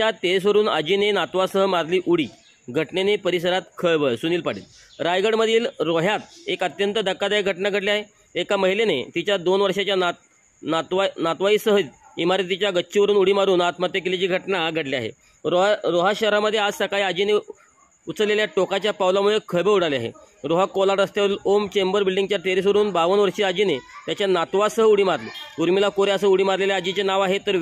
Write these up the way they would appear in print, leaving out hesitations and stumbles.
उर्मिलेच्या टेरेसवरून आजीने नातवासह मारली उडी, घटनेने परिसरात खळबळ. सुनील पाटील. रायगडमधील रोह्यात एक अत्यंत धक्कादायक घटना घडली आहे. एका महिलेने तिच्या 2 वर्षाच्या नातवाईसह इमारतीच्या गच्चीवरून उडी मारून आत्महत्या केल्याची घटना घडली आहे. रोहा शहरामध्ये आज सकाळी आजीने उचललेल्या टोकाच्या पावलामुळे खळबळ उडाली आहे. रोहा कोलाड रस्त्यावरील ओम चेंबर बिल्डिंगच्या टेरेसवरून 52 वर्षीय आजीने त्याच्या नातवासह उडी मारली. उर्मिला कोरे असं उडी मारलेल्या आजीचे नाव आहे, तर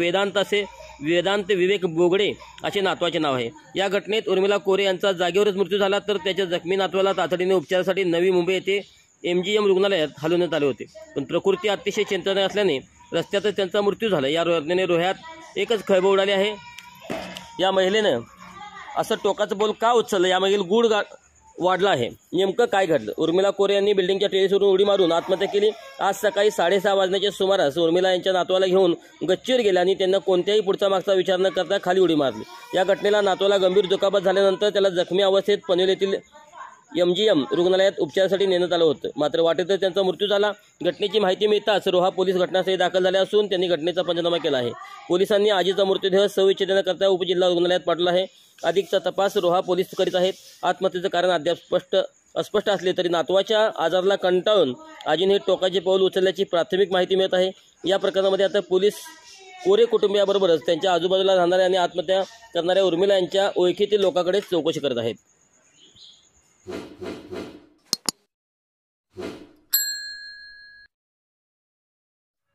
वेदांत विवेक बोगडे असे नातवाचे नाव आहे. या घटनेत उर्मिला कोरे यांचा जागेवरच मृत्यू झाला, तर त्याच्या जखमी नातवाला तातडीने उपचारासाठी नवी मुंबई येथे MGM रुग्णालयात हलवण्यात आले होते, पण प्रकृती अतिशय चिंताजनक असल्याने रस्त्यातच त्यांचा मृत्यू झाला. या घटनेने रोह्यात एकच खळबळ उडाली आहे. या महिलेनं असं टोकाचं बोल का उचललं, यामागील गूढ वाढला आहे. नेमकं काय घडलं? उर्मिला कोरे यांनी बिल्डिंगच्या टेरेसवरून उडी मारून आत्महत्या केली. आज सकाळी 6:30 वाजण्याच्या सुमारास उर्मिला यांच्या नातवाला घेऊन गच्चीवर गेल्या आणि त्यांना कोणत्याही पुढचा मागचा विचार न करता खाली उडी मारली. या घटनेला नातवाला गंभीर दुखापत झाल्यानंतर त्याला जखमी अवस्थेत पनवेल येथील MGM रुग्णालयात उपचारासाठी नेण्यात आलं होतं, मात्र वाटेतच त्यांचा मृत्यू झाला. घटनेची माहिती मिळताच रोहा पोलीस घटनास्थळी दाखल झाले असून त्यांनी घटनेचा पंचनामा केला आहे. पोलिसांनी आजीचा मृतदेह शवविच्छेदन करता उपजिल्हा रुग्णालयात पाठवला आहे. अधिकचा तपास रोहा पोलीस करीत आहेत. आत्महत्येचं कारण अद्याप अस्पष्ट असले तरी नातवाच्या आजाराला कंटाळून आजीने हे टोकाचे पाऊल उचलल्याची प्राथमिक माहिती मिळत आहे. या प्रकरणामध्ये आता पोलीस कोरे कुटुंबियाबरोबरच त्यांच्या आजूबाजूला राहणाऱ्या आणि आत्महत्या करणाऱ्या उर्मिला यांच्या ओळखीतील लोकांकडे चौकशी करत आहेत.